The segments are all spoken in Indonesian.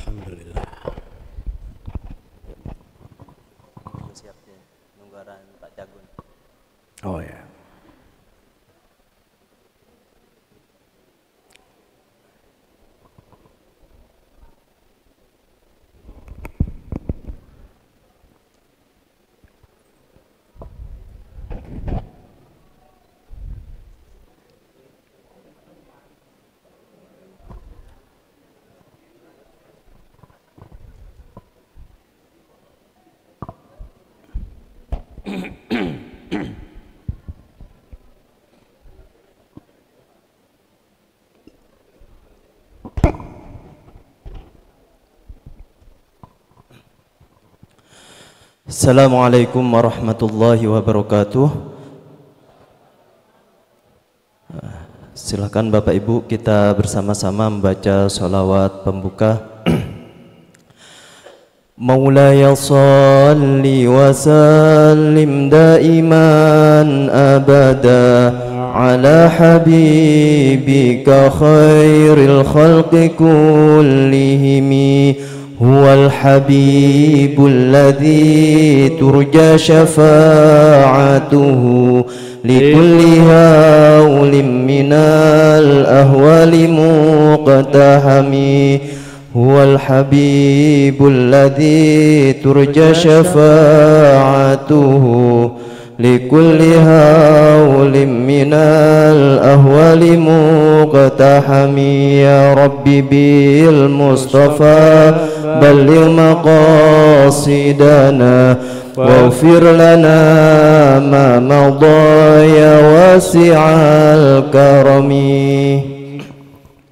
Alhamdulillah. Siap ya, nunggaran Pak Jagun. Oh ya. Assalamualaikum warahmatullahi wabarakatuh. Silakan Bapak Ibu kita bersama-sama membaca sholawat pembuka. Maulaya salli wa sallim daiman abada ala habibika khairil khalqi kullihimi huwal habibul ladzi turja syafa'atuhu likulli hawlim minal ahwali muqtahami huwal habibul ladzi turja syafa'atuhu likulli hawlim minal ahwali muqtahami ya rabbi bil mustafa balligh maqasidana waghfir lana ma madha ya wasi'al karami.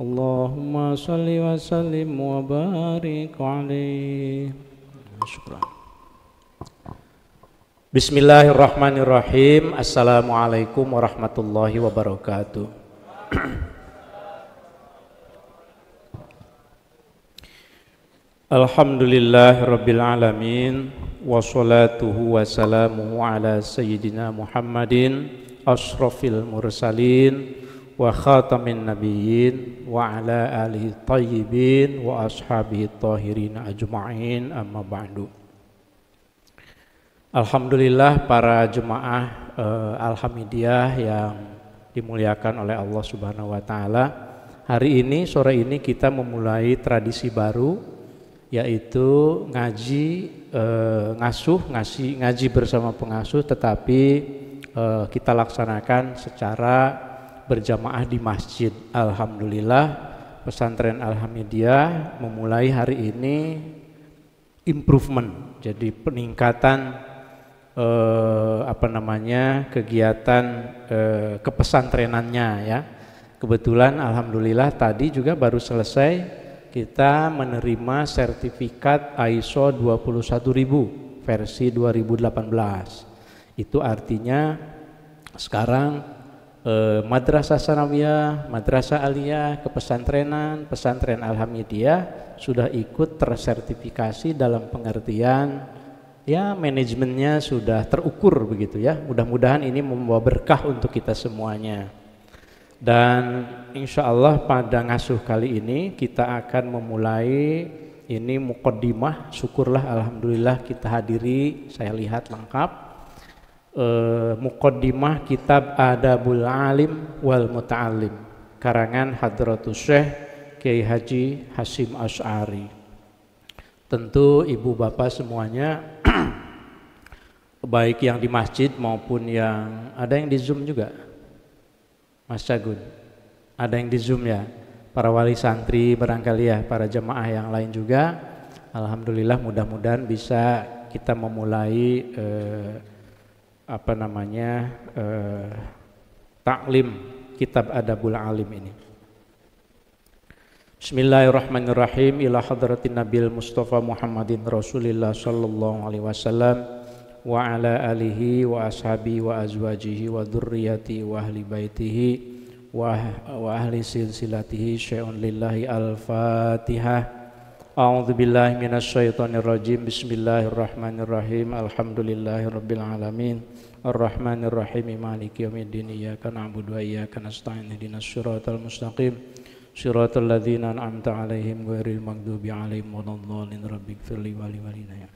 Allahumma salli wa sallim wa barik alaihi. Syukran. Bismillahirrahmanirrahim. Assalamualaikum warahmatullahi wabarakatuh. Alhamdulillahirabbil alamin wassalatuhu wassalamuhu ala sayyidina Muhammadin asyrafil mursalin wa khatamin nabiyyin wa ala alihi thayyibin wa ashabihi tahirin ajma'in amma ba'du. Alhamdulillah para jemaah Alhamidiyah yang dimuliakan oleh Allah Subhanahu wa taala. Hari ini sore ini kita memulai tradisi baru, yaitu ngaji bersama pengasuh, tetapi kita laksanakan secara berjamaah di masjid. Alhamdulillah pesantren Alhamidiyah memulai hari ini improvement, jadi peningkatan kegiatan kepesantrenannya ya. Kebetulan alhamdulillah tadi juga baru selesai kita menerima sertifikat ISO 21000 versi 2018. Itu artinya sekarang madrasah sanawiyah, madrasah aliyah, kepesantrenan, pesantren Alhamidiyah sudah ikut tersertifikasi dalam pengertian ya manajemennya sudah terukur begitu ya. Mudah-mudahan ini membawa berkah untuk kita semuanya. Dan insya Allah pada ngasuh kali ini kita akan memulai ini muqaddimah. Syukurlah alhamdulillah kita hadiri, saya lihat lengkap muqaddimah kitab Adabul Alim wal Muta'allim karangan Hadratus Syekh Kiai Haji Hasyim Asy'ari. Tentu ibu bapak semuanya baik yang di masjid maupun yang ada yang di Zoom juga, Mas Jagun, ada yang di Zoom ya, para wali santri barangkali ya, para jemaah yang lain juga. Alhamdulillah mudah-mudahan bisa kita memulai taklim kitab Adabul Alim ini. Bismillahirrahmanirrahim. Ila hadratin Nabil Mustafa Muhammadin Rasulillah sallallahu alaihi wasallam wa ala alihi wa ashabi wa azwajihi wa dzurriyyati wa ahli baitihi wa ahli silsilatihi syai'un lillahi al-Fatihah. A'udzu billahi minasyaitonir rajim. Bismillahirrahmanirrahim. Alhamdulillahirabbil alamin. Arrahmanirrahim. Maliki yaumiddin. Iyyaka na'budu wa iyyaka nasta'in. Ihdinas siratal mustaqim. Shiratal ladzina an'amta 'alaihim ghairil maghdubi 'alaihim waladdallin rabbighfirli wa liwalidayya.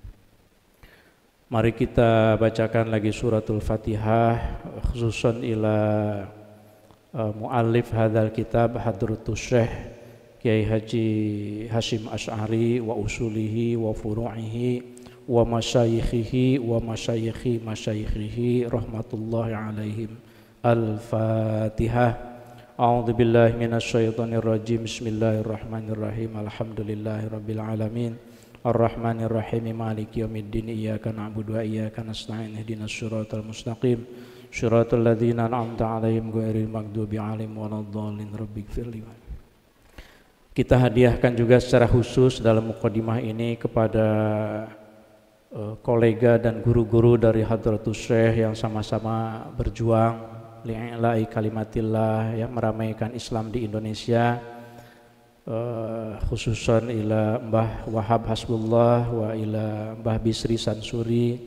Mari kita bacakan lagi suratul Fatihah khususan ila muallif hadzal kitab Hadratus Syekh Kiai Haji Hasyim Asy'ari wa usulihi wa furu'ihi wa masyayikhihi wa masyayikhi masyayikhihi rahmatullahi alaihim. Al-Fatihah. A'udzu billahi minasyaitonir rajim. Bismillahirrahmanirrahim. Alhamdulillahirabbil alamin. Ar-Rahmanir Rahim. Maliki yaumiddin. Iyyaka na'budu wa iyyaka nasta'in. Ihdinas siratal mustaqim. Shiratal ladzina an'amta 'alaihim ghairil maghdubi 'alaihim waladdallin. Rabbighfirli. Kita hadiahkan juga secara khusus dalam mukadimah ini kepada kolega dan guru-guru dari Hadratus Syekh yang sama-sama berjuang li'ila'i kalimatillah, yang meramaikan Islam di Indonesia, khususan ila Mbah Wahab Hasbullah wa ila Mbah Bisri Sansuri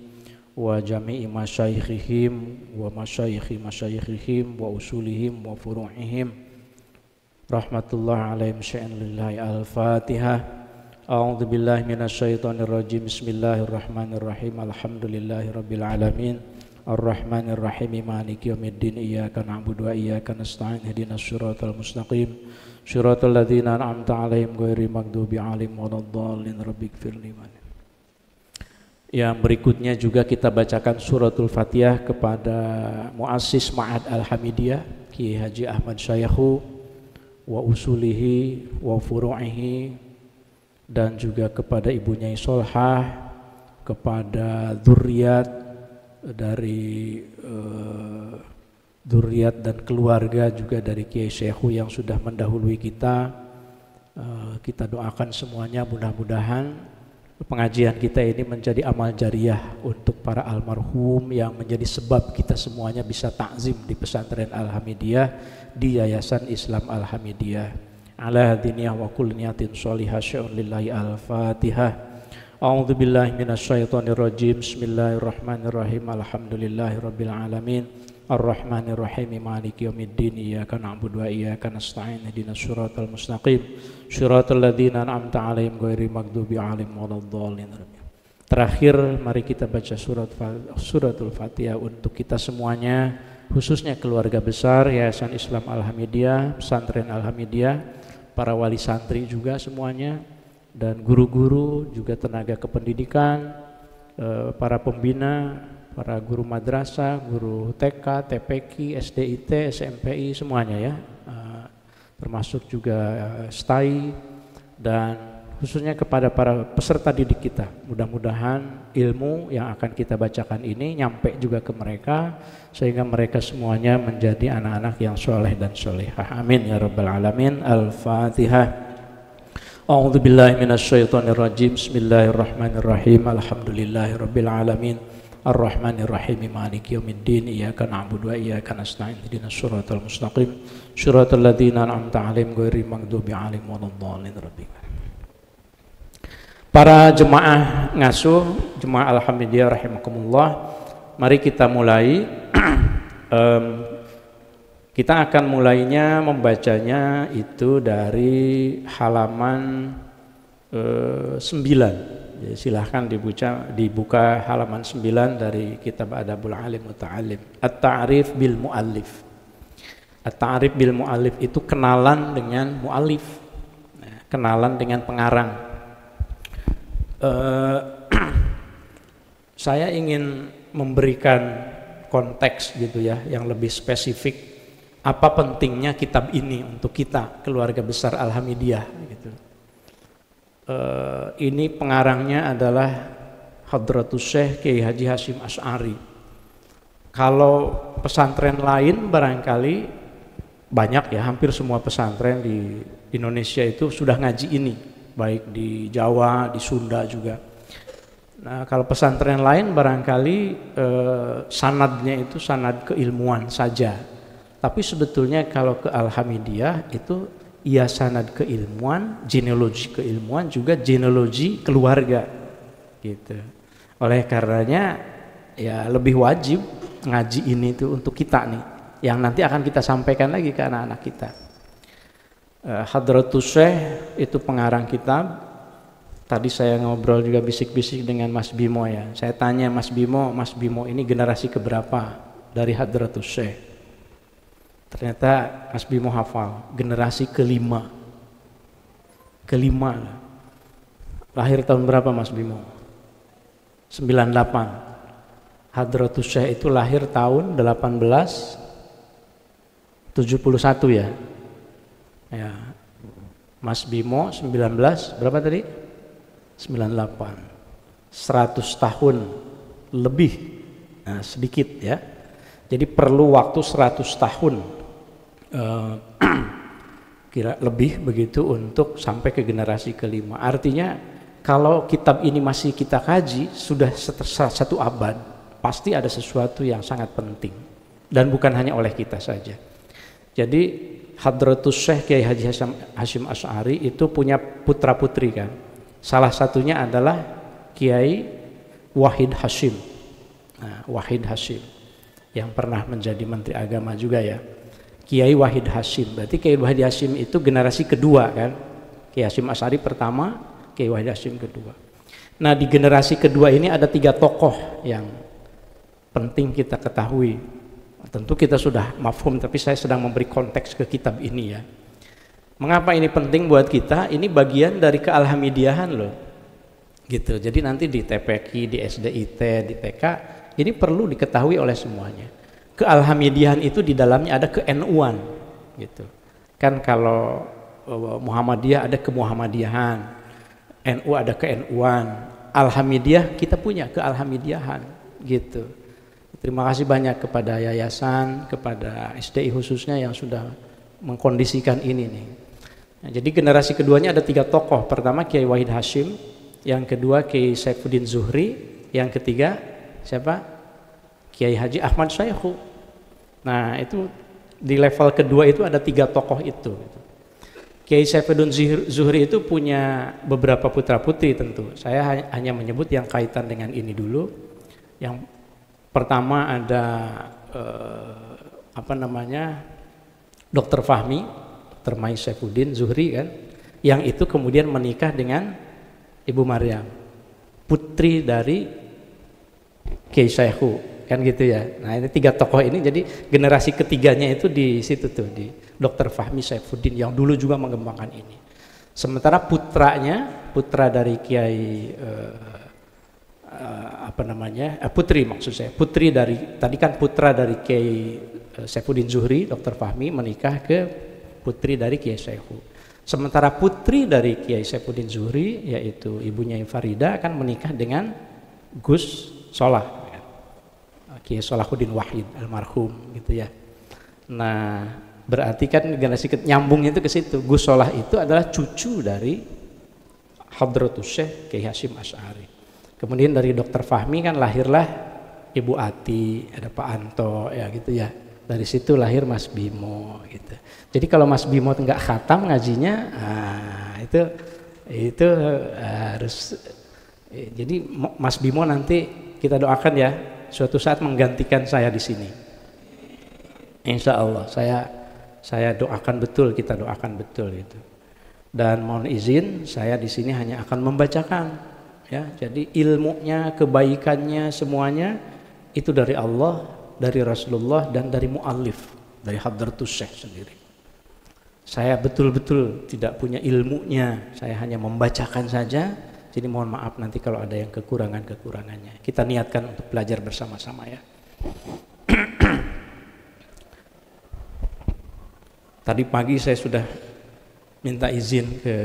wa jami'i masyayikhihim wa masyayikhi masyayikhihim wa usulihim wa furu'ihim rahmatullah alaihim syai'an lillahi. Al-Fatihah. A'udzu billahi minasyaitonir rajim. Bismillahirrahmanirrahim. Alhamdulillahi rabbil alamin. Ar-Rahmanir Rahim. Maliki yaumiddin. Iyyaka na'budu wa iyyaka nasta'in. Ihdinas siratal mustaqim. Shiratal ladzina an'amta 'alaihim ghairil maghdubi 'alaihim waladdallin. Rabbighfirli. Yang berikutnya juga kita bacakan suratul Fatihah kepada muassis Ma'had Al-Hamidiyah Kiai Haji Ahmad Syayakhu wa usulihi wa furu'ihi, dan juga kepada ibunya Solhah, kepada dzurriat dari dzurriat dan keluarga juga dari Kiai Syekhu yang sudah mendahului kita. Kita doakan semuanya mudah-mudahan pengajian kita ini menjadi amal jariyah untuk para almarhum yang menjadi sebab kita semuanya bisa takzim di pesantren Al-Hamidiyah, di Yayasan Islam Al-Hamidiyah. Ala hadiniyah wa kulli niyatin sholihah syai'un lillahi. Al-Fatihah. A'udzu billahi minasyaitonir rajim. Bismillahirrahmanirrahim. Alhamdulillahirabbil alamin. Ar-Rahmanir Rahim. Maliki yaumiddin. Iyyaka na'budu wa iyyaka nasta'in. Ihdinas siratal mustaqim. Shiratal ladzina an'amta 'alaihim ghairil maghdubi 'alaihim waladdallin. Terakhir mari kita baca suratul Fatihah untuk kita semuanya, khususnya keluarga besar Yayasan Islam Al-Hamidiyah, Pesantren Al-Hamidiyah, para wali santri juga semuanya, dan guru-guru juga tenaga kependidikan, para pembina, para guru madrasah, guru TK, TPQ, SDIT, SMPI semuanya ya, termasuk juga STAI, dan khususnya kepada para peserta didik kita. Mudah-mudahan ilmu yang akan kita bacakan ini nyampe juga ke mereka, sehingga mereka semuanya menjadi anak-anak yang soleh dan solehah. Amin ya rabbal alamin. Al-Fatihah. A'udzu billahi minasyaitonir rajim. Bismillahirrahmanirrahim. Alhamdulillahirabbil alamin. Ar-Rahmanir Rahim. Maliki yaumiddin. Iyyaka na'budu wa iyyaka nasta'in. Ihdinas siratal mustaqim. Shiratal ladzina an'amta 'alaihim ghairil maghdubi 'alaihim waladdallin. Para jemaah ngasuh, jemaah Alhamdulillah rahimakumullah, mari kita mulai. Kita akan mulainya membacanya itu dari halaman 9. Jadi silahkan dibuka halaman 9 dari kitab Adabul Alim Muta'alim. At-Ta'rif bil Mu'allif. At-Ta'rif bil Mu'allif itu kenalan dengan mu'allif, kenalan dengan pengarang. Saya ingin memberikan konteks gitu ya, yang lebih spesifik. Apa pentingnya kitab ini untuk kita, keluarga besar Al-Hamidiyah gitu. Ini pengarangnya adalah Hadratus Syekh Kiai Haji Hasyim Asy'ari. Kalau pesantren lain barangkali banyak ya, hampir semua pesantren di Indonesia itu sudah ngaji ini, baik di Jawa, di Sunda juga. Nah, kalau pesantren lain barangkali sanadnya itu sanad keilmuan saja. Tapi sebetulnya kalau ke Al-Hamidiyah itu ia sanad keilmuan, genealogi keilmuan, juga genealogi keluarga gitu. Oleh karenanya ya lebih wajib ngaji ini tuh untuk kita nih, yang nanti akan kita sampaikan lagi ke anak-anak kita. Hadratus Syekh itu pengarang kitab. Tadi saya ngobrol juga bisik-bisik dengan Mas Bimo ya. Saya tanya Mas Bimo ini generasi keberapa dari Hadratus Syekh? Ternyata Mas Bimo hafal, generasi kelima. Lahir tahun berapa Mas Bimo? 98. Hadratus Syekh itu lahir tahun 1871 ya. Ya, Mas Bimo 19 berapa tadi? 98. 100 tahun lebih. Nah, sedikit ya. Jadi perlu waktu 100 tahun kira lebih begitu untuk sampai ke generasi kelima. Artinya kalau kitab ini masih kita kaji sudah satu abad, pasti ada sesuatu yang sangat penting dan bukan hanya oleh kita saja. Jadi Hadratus Syekh Kiai Haji Hasyim Asy'ari itu punya putra putri kan. Salah satunya adalah Kiai Wahid Hasyim. Nah, Wahid Hasyim yang pernah menjadi Menteri Agama juga ya. Kiai Wahid Hasyim. Berarti Kiai Wahid Hasyim itu generasi kedua kan. Kiai Hasyim Asy'ari pertama, Kiai Wahid Hasyim kedua. Nah, di generasi kedua ini ada 3 tokoh yang penting kita ketahui. Tentu kita sudah mafhum, tapi saya sedang memberi konteks ke kitab ini ya. Mengapa ini penting buat kita? Ini bagian dari kealhamidiahan loh. Gitu. Jadi nanti di TPQ, di SDIT, di TK, ini perlu diketahui oleh semuanya. Kealhamidiahan itu di dalamnya ada ke-NU-an gitu. Kan kalau Muhammadiyah ada ke-Muhammadiyahan, NU ada ke-NU-an, Alhamidiyah kita punya ke-alhamidiahan gitu. Terima kasih banyak kepada yayasan, kepada SDI khususnya yang sudah mengkondisikan ini nih. Nah, jadi generasi keduanya ada 3 tokoh. Pertama Kiai Wahid Hasyim, yang kedua Kiai Saifuddin Zuhri, yang ketiga siapa? Kiai Haji Ahmad Syaikhu. Nah, itu di level kedua itu ada 3 tokoh itu. Kiai Saifuddin Zuhri itu punya beberapa putra putri tentu. Saya hanya menyebut yang kaitan dengan ini dulu. Yang pertama ada Dr. Fahmi, Dr. Mai Saifuddin Zuhri kan, yang itu kemudian menikah dengan Ibu Maryam, putri dari Kiai Syaikhu, kan gitu ya. Nah, ini 3 tokoh ini jadi generasi ketiganya itu di situ tuh, di Dr. Fahmi Saifuddin yang dulu juga mengembangkan ini. Sementara putra dari Kiai putri maksud saya, putri dari tadi kan putra dari Kiai Saifuddin Zuhri, Dr. Fahmi menikah ke putri dari Kiai Syaikhu. Sementara putri dari Kiai Saifuddin Zuhri yaitu ibunya Farida akan menikah dengan Gus Solah, Kiai Solahuddin Wahid almarhum gitu ya. Nah, berarti kan generasi nyambungnya itu ke situ. Gus Solah itu adalah cucu dari Hadratus Syekh Kiai Hasyim Asy'ari. Kemudian dari Dr. Fahmi kan lahirlah Ibu Ati, ada Pak Anto ya gitu ya. Dari situ lahir Mas Bimo gitu. Jadi kalau Mas Bimo nggak khatam ngajinya, itu harus. Jadi Mas Bimo nanti kita doakan ya, suatu saat menggantikan saya di sini. Insya Allah saya doakan betul, kita doakan betul itu. Dan mohon izin saya di sini hanya akan membacakan. Ya, jadi ilmunya, kebaikannya semuanya itu dari Allah, dari Rasulullah dan dari muallif, dari Hadratus Syekh sendiri. Saya betul-betul tidak punya ilmunya, saya hanya membacakan saja. Jadi mohon maaf nanti kalau ada yang kekurangannya. Kita niatkan untuk belajar bersama-sama ya. Tadi pagi saya sudah minta izin ke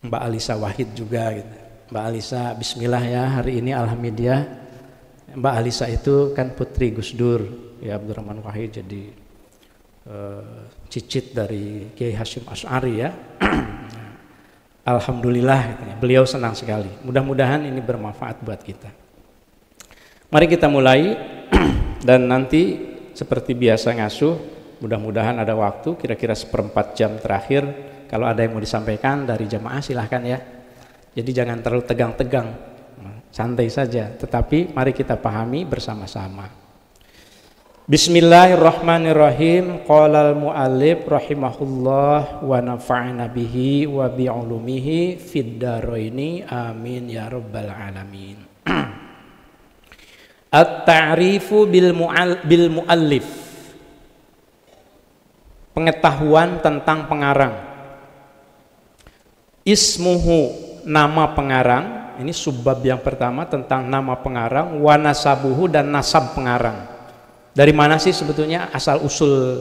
Mbak Alisa Wahid juga gitu. Mbak Alisa, bismillah ya, hari ini alhamdulillah. Mbak Alisa itu kan putri Gus Dur ya, Abdurrahman Wahid, jadi cicit dari Kiai Hasyim Asy'ari ya. Alhamdulillah gitu. Beliau senang sekali. Mudah-mudahan ini bermanfaat buat kita. Mari kita mulai dan nanti seperti biasa ngasuh, mudah-mudahan ada waktu kira-kira 1/4 jam terakhir. Kalau ada yang mau disampaikan dari jamaah silahkan ya. Jadi jangan terlalu tegang-tegang, santai saja. Tetapi mari kita pahami bersama-sama. Bismillahirrahmanirrahim. Qala al-muallif rahimahullah wa nafa'ana bihi wa bi ulumihi fid dharaini amin ya rabbal alamin. At-ta'rifu bil muallif. Pengetahuan tentang pengarang. Ismuhu, nama pengarang. Ini subbab yang pertama tentang nama pengarang, wa nasabuhu, dan nasab pengarang. Dari mana sih sebetulnya asal usul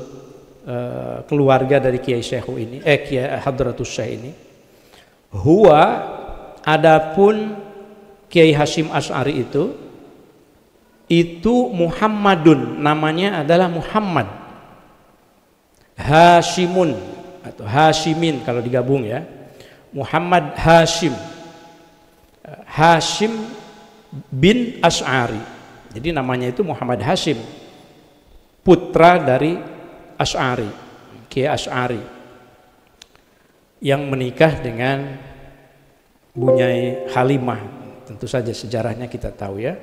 keluarga dari Kiai Syekhu ini, Kiai Hadratus Syekh ini? Huwa, adapun Kiai Hasyim Asy'ari itu Muhammadun, namanya adalah Muhammad. Hasyimun atau Hasyimin kalau digabung ya. Muhammad Hasyim. Hasyim bin Asy'ari. Jadi namanya itu Muhammad Hasyim, putra dari Asy'ari, Kiai Asy'ari, yang menikah dengan Bunyai Halimah. Tentu saja sejarahnya kita tahu ya.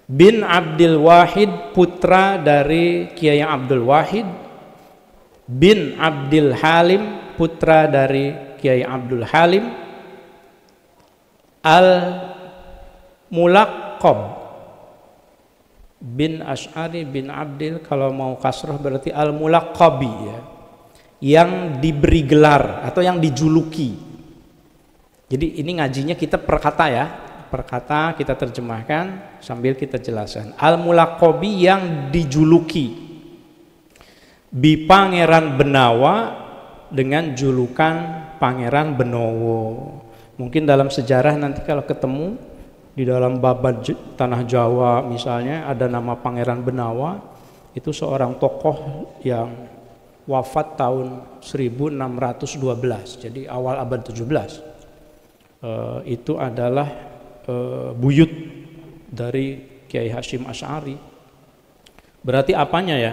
Bin Abdul Wahid, putra dari Kiai Abdul Wahid. Bin Abdul Halim, putra dari Kiai Abdul Halim. Al-Mulaqqab bin Asy'ari bin Abdil, kalau mau kasrah berarti al-mulaqqabi ya, yang diberi gelar atau yang dijuluki. Jadi ini ngajinya kita per kata ya, per kata kita terjemahkan sambil kita jelaskan. Al-mulaqqabi, yang dijuluki. Bi Pangeran Benawa, dengan julukan Pangeran Benowo. Mungkin dalam sejarah nanti kalau ketemu di dalam babat tanah Jawa misalnya ada nama Pangeran Benawa, itu seorang tokoh yang wafat tahun 1612, jadi awal abad 17. Itu adalah buyut dari Kiai Hasyim Asy'ari. Berarti apanya ya?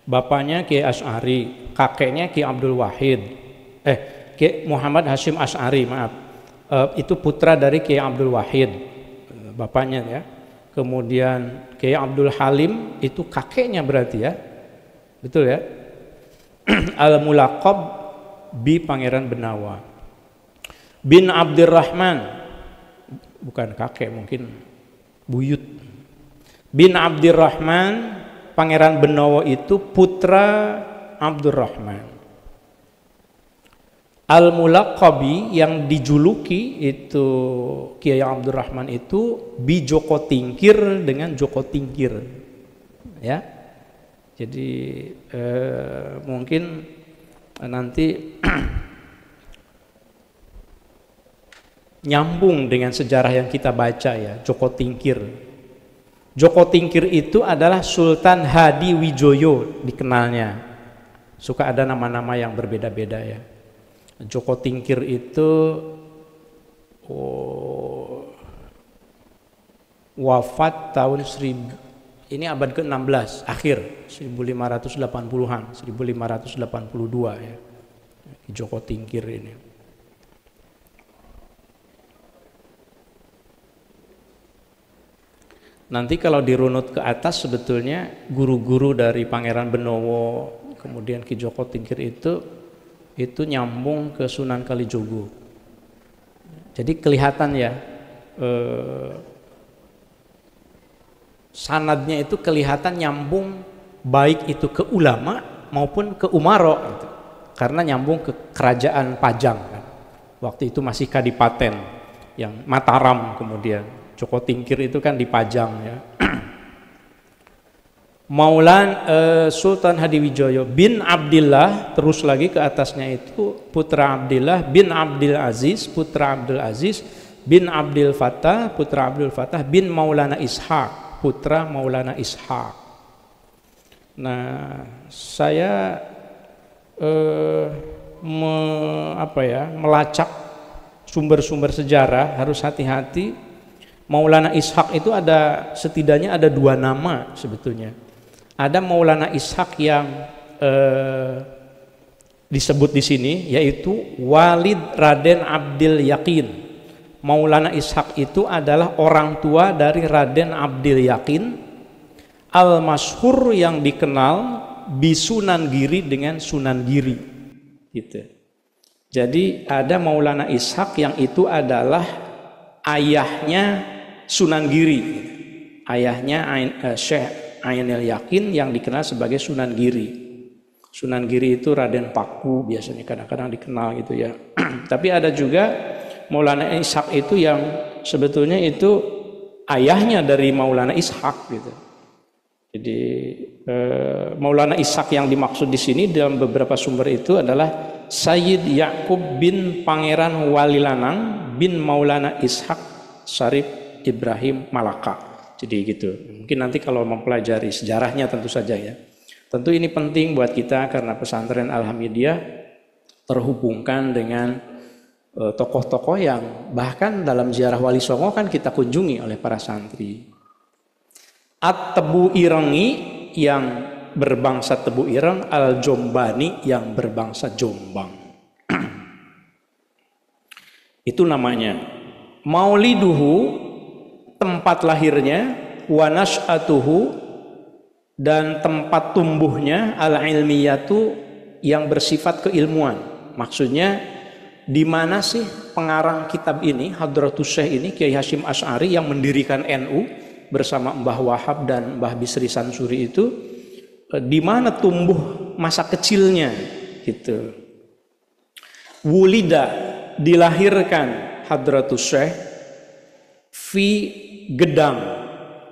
Bapaknya Kiai Asy'ari, kakeknya Kiai Abdul Wahid, Kiai Muhammad Hasyim Asy'ari, maaf. Itu putra dari Kiai Abdul Wahid, bapaknya ya. Kemudian Kiai Abdul Halim itu kakeknya berarti ya, betul ya. Al-Mulaqqab bi Pangeran Benawa. Bin Abdurrahman, bukan kakek, mungkin buyut. Bin Abdurrahman, Pangeran Benowo itu putra Abdurrahman. Al-Mulaqqabi, yang dijuluki itu Kiai Abdurrahman itu bi Joko Tingkir, dengan Joko Tingkir ya. Jadi mungkin nanti nyambung dengan sejarah yang kita baca ya. Joko Tingkir. Joko Tingkir itu adalah Sultan Hadi Wijoyo dikenalnya. Suka ada nama-nama yang berbeda-beda ya. Joko Tingkir itu wafat tahun ini abad ke-16 akhir, 1580-an, 1582 ya. Joko Tingkir ini. Nanti kalau dirunut ke atas sebetulnya guru-guru dari Pangeran Benowo kemudian Ki Joko Tingkir itu nyambung ke Sunan Kalijogo. Jadi kelihatan ya, sanadnya itu kelihatan nyambung, baik itu ke ulama maupun ke umaro gitu. Karena nyambung ke kerajaan Pajang kan. Waktu itu masih kadipaten yang Mataram, kemudian Joko Tingkir itu kan di Pajang ya. Sultan Hadiwijoyo bin Abdillah, terus lagi ke atasnya itu putra Abdillah bin Abdul Aziz, putra Abdul Aziz bin Abdul Fattah, putra Abdul Fattah bin Maulana Ishaq, putra Maulana Ishaq. Nah, saya melacak sumber-sumber sejarah, harus hati-hati. Maulana Ishaq itu setidaknya ada 2 nama sebetulnya. Ada Maulana Ishaq yang disebut di sini, yaitu Walid Raden Abdil Yakin. Maulana Ishaq itu adalah orang tua dari Raden Abdil Yakin. Al-masyhur yang dikenal bisunan giri dengan Sunan Giri gitu. Jadi ada Maulana Ishaq yang itu adalah ayahnya Sunan Giri. Ayahnya Syekh Ainul Yakin yang dikenal sebagai Sunan Giri. Sunan Giri itu Raden Paku biasanya kadang-kadang dikenal gitu ya. Tapi ada juga Maulana Ishaq itu yang sebetulnya itu ayahnya dari Maulana Ishaq gitu. Jadi Maulana Ishaq yang dimaksud di sini dalam beberapa sumber itu adalah Sayyid Ya'qub bin Pangeran Walilanang bin Maulana Ishaq Syarif Ibrahim Malaka. Jadi gitu. Mungkin nanti kalau mempelajari sejarahnya tentu saja ya. Tentu ini penting buat kita karena pesantren Al-Hamidiyah terhubungkan dengan tokoh-tokoh yang bahkan dalam ziarah Wali Songo kan kita kunjungi oleh para santri. At-Tebu Irengi yang berbangsa Tebu Ireng, Al-Jombani yang berbangsa Jombang. Itu namanya. Mauliduhu, tempat lahirnya, wa nash'atuhu, dan tempat tumbuhnya, al-ilmiyatu, yang bersifat keilmuan. Maksudnya di mana sih pengarang kitab ini, Hadratus Syekh ini, Kiai Hasyim Asy'ari yang mendirikan NU bersama Mbah Wahab dan Mbah Bisri Sansuri itu, di mana tumbuh masa kecilnya gitu. Wulida, dilahirkan Hadratus Syekh fi Gedang.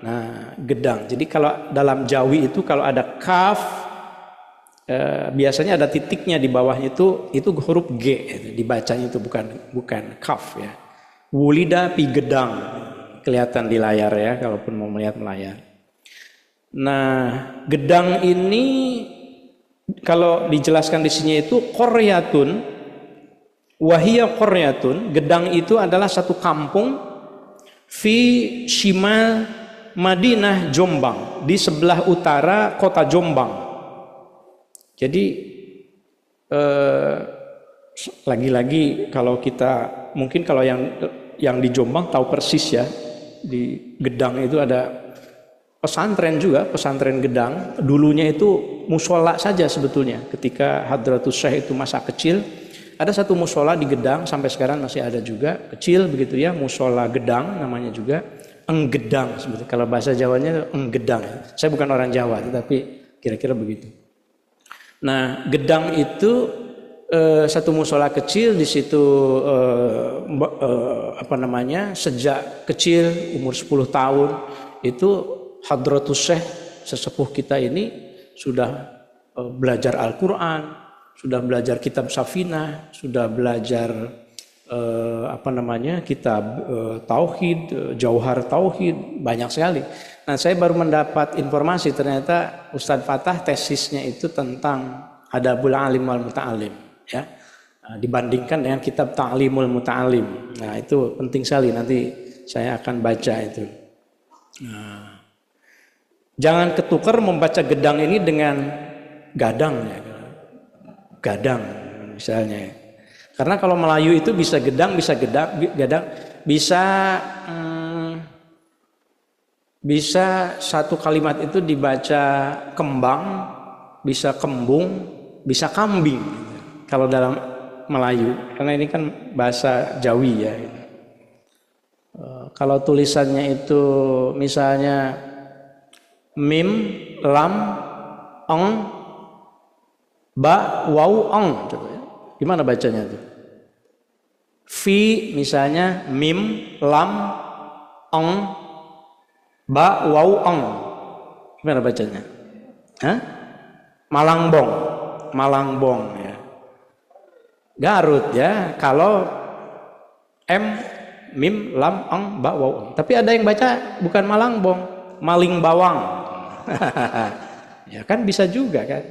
Nah, Gedang. Jadi kalau dalam Jawi itu kalau ada kaf, biasanya ada titiknya di bawahnya itu huruf G, dibacanya itu bukan kaf ya. Wulida pi Gedang, kelihatan di layar ya, kalaupun mau melihat melayar. Nah, Gedang ini kalau dijelaskan di sini itu qaryatun, wahiyya qaryatun. Gedang itu adalah satu kampung fi shimal Madinah Jombang, di sebelah utara kota Jombang. Jadi lagi-lagi kalau kita mungkin kalau yang di Jombang tahu persis ya, di Gedang itu ada pesantren juga, pesantren Gedang. Dulunya itu musola saja sebetulnya. Ketika Hadratus Syekh itu masa kecil, ada satu musola di Gedang, sampai sekarang masih ada juga, kecil begitu ya, musola Gedang namanya juga. Enggedang sebetulnya. Kalau bahasa Jawanya Enggedang. Saya bukan orang Jawa, tetapi kira-kira begitu. Nah, Gedang itu satu musola kecil di situ sejak kecil umur 10 tahun itu Hadratus Syekh sesepuh kita ini sudah belajar Al-Qur'an, sudah belajar kitab Safinah, sudah belajar kitab tauhid, jauhar tauhid, banyak sekali. Nah, saya baru mendapat informasi ternyata Ustadz Fatah tesisnya itu tentang Adabul Alim wal Muta'alim ya. Nah, dibandingkan dengan kitab Ta'limul Muta'alim. Nah, itu penting sekali, nanti saya akan baca itu. Nah, jangan ketukar membaca Gedang ini dengan Gadang ya. Gadang misalnya. Karena kalau Melayu itu bisa Gedang, bisa Gadang, bisa satu kalimat itu dibaca kembang, bisa kembung, bisa kambing. Kalau dalam Melayu, karena ini kan bahasa Jawi ya. Kalau tulisannya itu misalnya mim, lam, eng, ba, waw, eng. Gimana bacanya itu? Fi misalnya mim, lam, eng, ba, waw, eng. Gimana bacanya? Hah? Malangbong, Malangbong ya. Garut ya. Kalau m, mim, lam, eng, ba, waw, eng. Tapi ada yang baca bukan Malangbong, Maling Bawang. Ya kan bisa juga kan?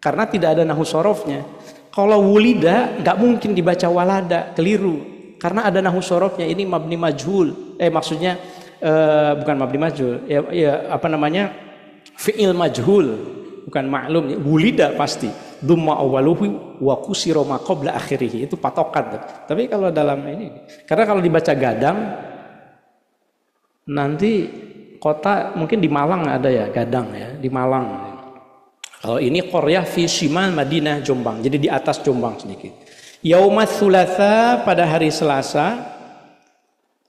Karena tidak ada nahu sorofnya. Kalau wulida nggak mungkin dibaca walada, keliru. Karena ada nahu sorofnya, ini mabni majhul. Maksudnya bukan mabni majhul. Fi'il majhul, bukan ma'lum. Wulida pasti. Dumma awaluhu wa kusiro ma qabla akhirih. Itu patokan. Tapi kalau dalam ini, karena kalau dibaca Gadang, nanti kota mungkin di Malang ada ya, Gadang ya, di Malang. Kalau ini qaryah fi shimal Madinah Jombang, jadi di atas Jombang sedikit. Yaumats Tsulatsa, pada hari Selasa.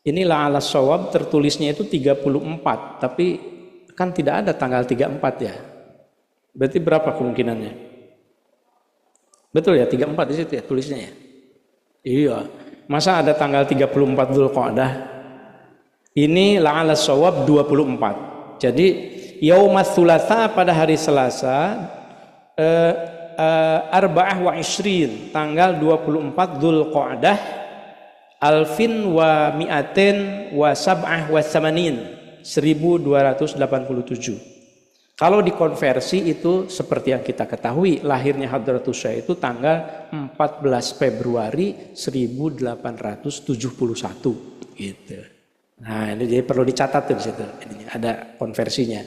Inilah ala shawab, tertulisnya itu 34, tapi kan tidak ada tanggal 34 ya. Berarti berapa kemungkinannya? Betul ya, 34 di situ ya tulisnya ya. Iya. Masa ada tanggal 34 Dzulqa'dah? Ini la'ala shawab 24. Jadi yaumats Tsulatsa, pada hari Selasa, arba'ah wa ishrin, tanggal 24 Dzulqa'dah, alfin wa mi'atin wa sab'ah wa tsamanin, 1287. Kalau dikonversi itu seperti yang kita ketahui, lahirnya Hadratus Syekh itu tanggal 14 Februari 1871 gitu. Nah, ini jadi perlu dicatat tuh di situ. Ini ada konversinya.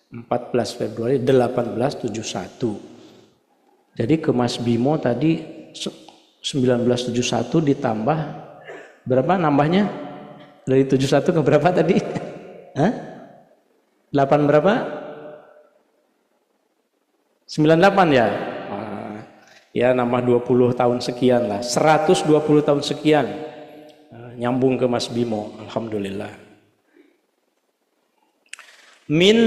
14 Februari 1871. Jadi ke Mas Bimo tadi 1971 ditambah berapa nambahnya? Dari 71 ke berapa tadi? Hah? 8 berapa? 98 ya? Ya nambah 20 tahun sekian lah. 120 tahun sekian. Nyambung ke Mas Bimo. Alhamdulillah. Min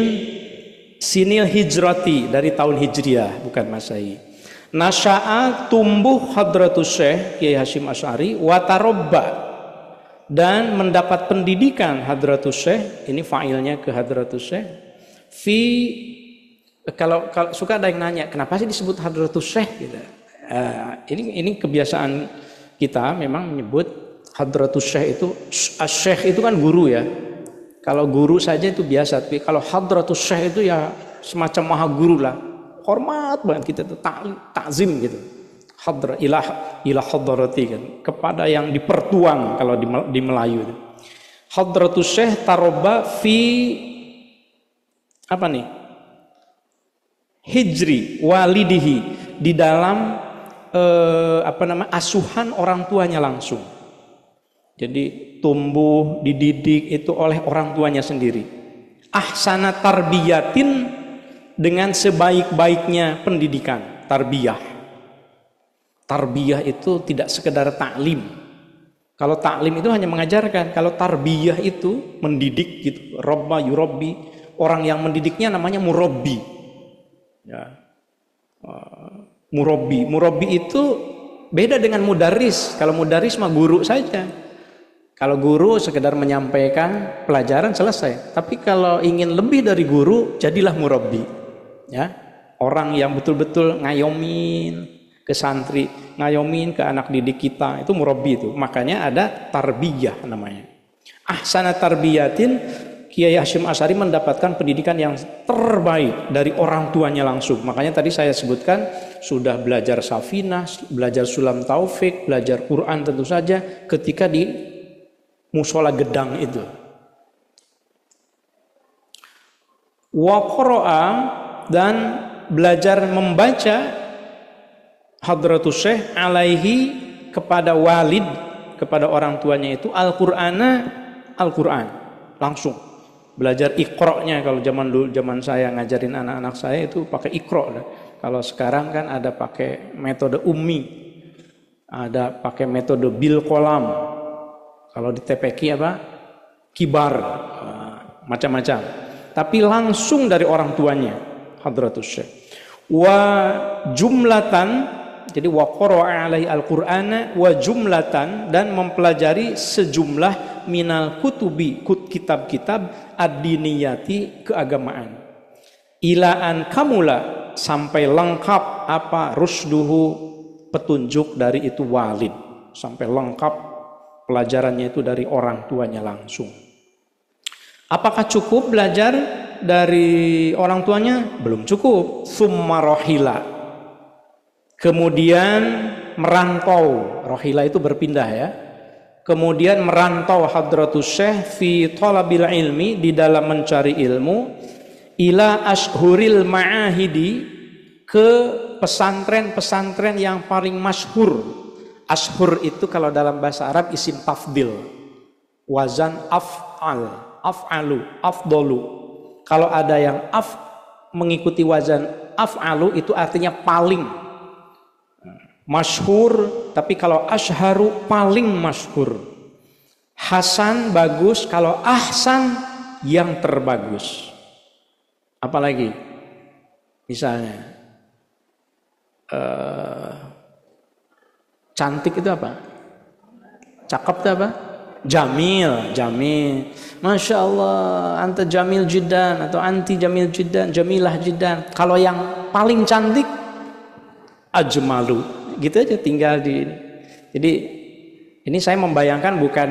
sinil hijrati, dari tahun Hijriah, bukan Masehi. Nasya'a, tumbuh Hadratus Syekh Kiai Hasyim Asy'ari, watarobba, dan mendapat pendidikan Hadratus Syekh. Ini fa'ilnya ke Hadratus Syekh. Kalau suka ada yang nanya, kenapa sih disebut Hadratus Syekh gitu. Ini kebiasaan kita memang menyebut Hadratus Syekh itu, Syekh itu kan guru ya. Kalau guru saja itu biasa, tapi kalau Hadratus Syekh itu ya semacam maha guru lah. Hormat banget kita itu, takzim gitu. Hadra ilah hadrati kan, kepada yang dipertuang kalau di Melayu itu. Hadratus Syekh taroba fi apa nih? Hijri walidihi, di dalam asuhan orang tuanya langsung. Jadi tumbuh dididik itu oleh orang tuanya sendiri. Ahsana tarbiyatin, dengan sebaik-baiknya pendidikan. Tarbiyah itu tidak sekedar taklim. Kalau taklim itu hanya mengajarkan, kalau tarbiyah itu mendidik gitu. Robba yurabbi, orang yang mendidiknya namanya murabbi. Ya. Murabbi itu beda dengan mudaris. Kalau mudaris mah guru saja. Kalau guru sekedar menyampaikan pelajaran selesai. Tapi kalau ingin lebih dari guru, jadilah murabbi. Ya, orang yang betul-betul ngayomin ke santri, ngayomin ke anak didik kita, itu murabbi itu. Makanya ada tarbiyah namanya. Ahsana tarbiyatin, Kiai Hasyim Asy'ari mendapatkan pendidikan yang terbaik dari orang tuanya langsung. Makanya tadi saya sebutkan sudah belajar Safinah, belajar Sulam Taufik, belajar Quran tentu saja ketika di Musola Gedang itu. Wa qara'a, dan belajar membaca Hadratus Syekh alaihi, kepada walid, kepada orang tuanya itu Al-Qur'an langsung. Belajar iqra'-nya, kalau zaman saya ngajarin anak-anak saya itu pakai iqra'. Kalau sekarang kan ada pakai metode ummi, ada pakai metode bil qalam. Kalau di TPQ apa? Kibar, macam-macam. Tapi langsung dari orang tuanya Hadratus Syekh. Wa jumlatan, jadi wa qara'a alaihi al-Qur'ana wa jumlatan, dan mempelajari sejumlah minal kutubi, kitab-kitab ad-diniyati, keagamaan. Ilaan kamula, sampai lengkap apa rusduhu, petunjuk dari itu walid, sampai lengkap pelajarannya itu dari orang tuanya langsung. Apakah cukup belajar dari orang tuanya? Belum cukup. Summa rohila, kemudian merantau. Rohila itu berpindah ya. Kemudian merantau Hadratus Syekh fi thalabil ilmi, di dalam mencari ilmu, ila ashhuril ma'ahidi, ke pesantren-pesantren yang paling masyhur. Ashhur itu kalau dalam bahasa Arab isim tafdil, wazan af'al. af'alu, afdolu. Kalau ada yang mengikuti wazan af'alu itu artinya paling masyhur, tapi kalau asyharu paling masyhur. Hasan bagus, kalau ahsan yang terbagus. Apalagi misalnya cantik itu apa? Cakep itu apa? Jamil, jamil. Masya Allah, anta jamil jiddan atau anti jamil jiddan, jamilah jiddan. Kalau yang paling cantik ajmalu. Gitu aja tinggal di. Jadi ini saya membayangkan bukan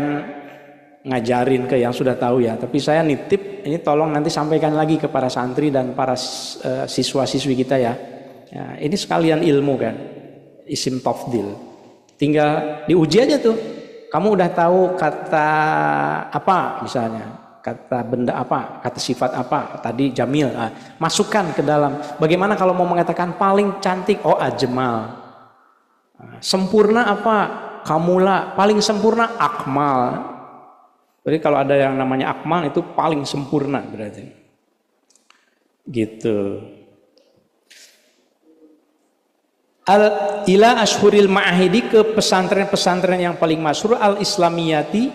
ngajarin ke yang sudah tahu ya, tapi saya nitip ini tolong nanti sampaikan lagi ke para santri dan para siswa-siswi kita ya. Ya, ini sekalian ilmu kan, isim tafdil. Tinggal diuji aja tuh. Kamu udah tahu kata apa misalnya, kata benda apa, kata sifat apa, tadi jamil. Nah, masukkan ke dalam. Bagaimana kalau mau mengatakan paling cantik? Oh, ajmal. Nah, sempurna apa? Kamula. Paling sempurna akmal. Jadi kalau ada yang namanya akmal itu paling sempurna berarti. Gitu. Ila ashuril ma'ahidi, ke pesantren-pesantren yang paling masyhur, al-islamiyati,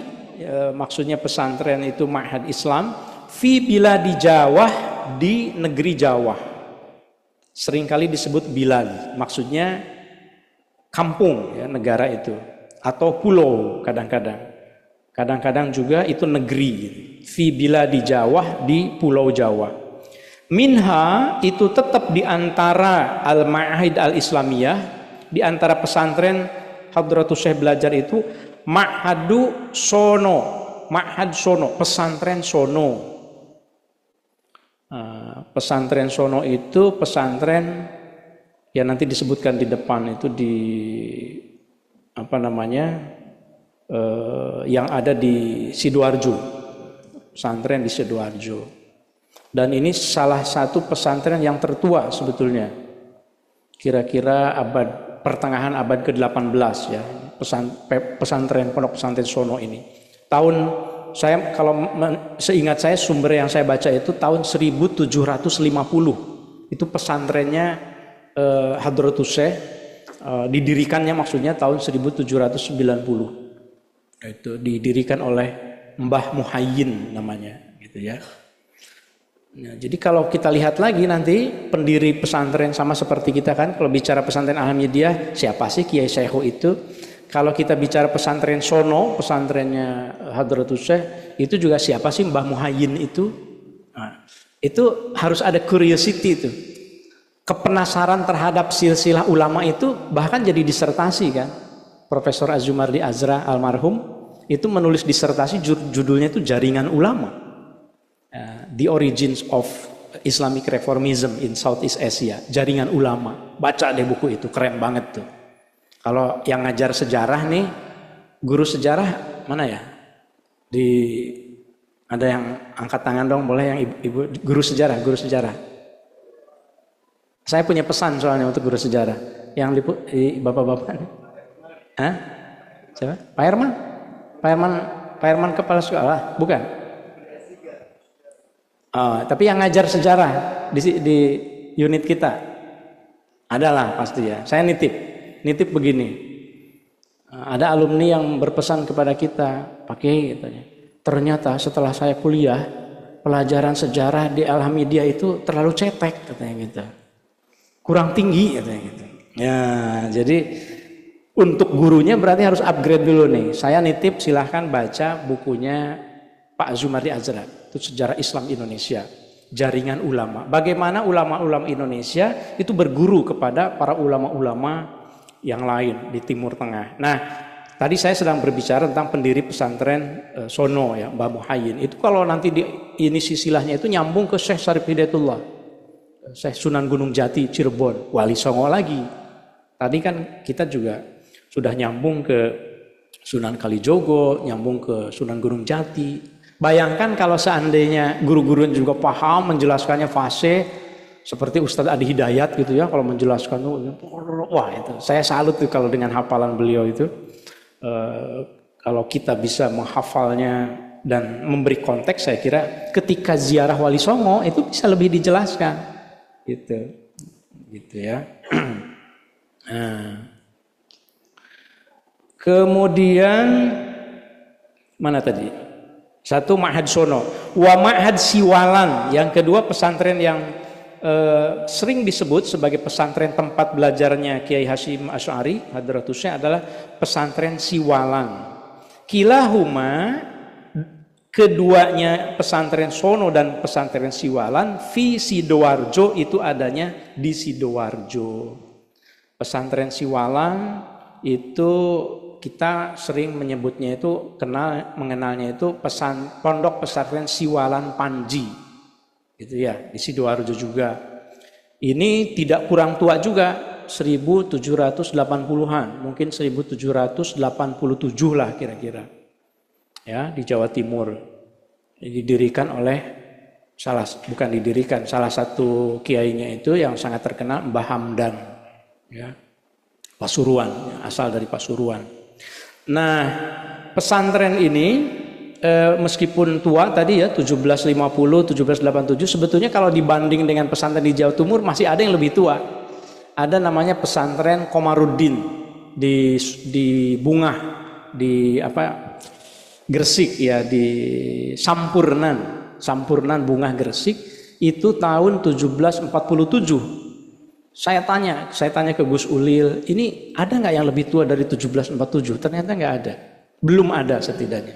maksudnya pesantren itu ma'had Islam, fi biladi Jawa, di negeri Jawa. Seringkali disebut bilad, maksudnya kampung ya, negara itu, atau pulau kadang-kadang. Kadang-kadang juga itu negeri gitu. Fi biladi Jawa, di pulau Jawa. Minha itu tetap di antara al-ma'ahid al-islamiyah, di antara pesantren Hadratus Syekh belajar itu Ma'hadu Sono, Ma'had Sono, pesantren Sono. Pesantren Sono itu pesantren yang nanti disebutkan di depan itu di apa namanya yang ada di Sidoarjo, pesantren di Sidoarjo. Dan ini salah satu pesantren yang tertua sebetulnya. Kira-kira pertengahan abad ke-18 ya. Pesantren Pondok Pesantren Sono ini. Tahun saya kalau seingat saya sumber yang saya baca itu tahun 1750. Itu pesantrennya Hadratus Syekh, didirikannya maksudnya tahun 1790. Itu didirikan oleh Mbah Muhayyin namanya gitu ya. Nah, jadi kalau kita lihat lagi nanti pendiri pesantren sama seperti kita kan, kalau bicara pesantren Ahmadiyah siapa sih Kiai Syekhu itu? Kalau kita bicara pesantren Sono, pesantrennya Hadratus Syekh, itu juga siapa sih Mbah Muhayyin itu? Nah, itu harus ada curiosity itu. Kepenasaran terhadap silsilah ulama itu bahkan jadi disertasi kan. Profesor Az-Zumardi Azra almarhum itu menulis disertasi judulnya itu Jaringan Ulama. The Origins of Islamic Reformism in Southeast Asia, Jaringan Ulama. Baca deh buku itu, keren banget tuh. Kalau yang ngajar sejarah nih, guru sejarah mana ya? Ada yang angkat tangan dong, boleh yang ibu guru sejarah. Saya punya pesan soalnya untuk guru sejarah. Yang di bapak-bapak. Hah? Siapa? Pak Herman? Pak Herman kepala sekolah? Bukan. Tapi yang ngajar sejarah di unit kita adalah pasti ya. Saya nitip begini. Ada alumni yang berpesan kepada kita, pakai katanya. Ternyata setelah saya kuliah, pelajaran sejarah di Alhamdulillah itu terlalu cetek katanya gitu. Kurang tinggi katanya gitu. Ya, jadi untuk gurunya berarti harus upgrade dulu nih. Saya nitip, silahkan baca bukunya Pak Zumardi Azra. Itu Sejarah Islam Indonesia, Jaringan Ulama. Bagaimana ulama-ulama Indonesia itu berguru kepada para ulama-ulama yang lain di Timur Tengah. Nah, tadi saya sedang berbicara tentang pendiri pesantren Sono ya, Mbah Muhayyin. Itu kalau nanti ini silsilahnya itu nyambung ke Syekh Syarif Hidayatullah, Syekh Sunan Gunung Jati Cirebon, Wali Songo lagi. Tadi kan kita juga sudah nyambung ke Sunan Kalijogo, nyambung ke Sunan Gunung Jati. Bayangkan kalau seandainya guru-guru juga paham menjelaskannya fasih seperti Ustadz Adi Hidayat gitu ya, kalau menjelaskan tuh wah itu saya salut tuh kalau dengan hafalan beliau itu. Kalau kita bisa menghafalnya dan memberi konteks, saya kira ketika ziarah Wali Songo itu bisa lebih dijelaskan gitu ya. Nah, kemudian mana tadi? Satu Ma'had Sono, wa Ma'had Siwalan. Yang kedua pesantren yang sering disebut sebagai pesantren tempat belajarnya Kiai Hasyim Asy'ari Hadratus Syekh adalah pesantren Siwalan. Kilahuma, keduanya pesantren Sono dan pesantren Siwalan, fi Sidoarjo, itu adanya di Sidoarjo. Pesantren Siwalan itu kita sering menyebutnya itu mengenalnya itu pondok pesantren Siwalan Panji, gitu ya, di Sidoarjo juga. Ini tidak kurang tua juga, 1780-an, mungkin 1787 lah kira-kira, ya, di Jawa Timur. Didirikan oleh salah satu kiainya itu yang sangat terkenal, Mbah Hamdan, ya, Pasuruan, asal dari Pasuruan. Nah, pesantren ini meskipun tua tadi ya 1750, 1787, sebetulnya kalau dibanding dengan pesantren di Jawa Timur masih ada yang lebih tua. Ada namanya pesantren Komarudin di Bungah, di Gresik ya, di Sampurnan Bungah Gresik, itu tahun 1747. Saya tanya ke Gus Ulil, ini ada nggak yang lebih tua dari 1747? Ternyata nggak ada, belum ada setidaknya.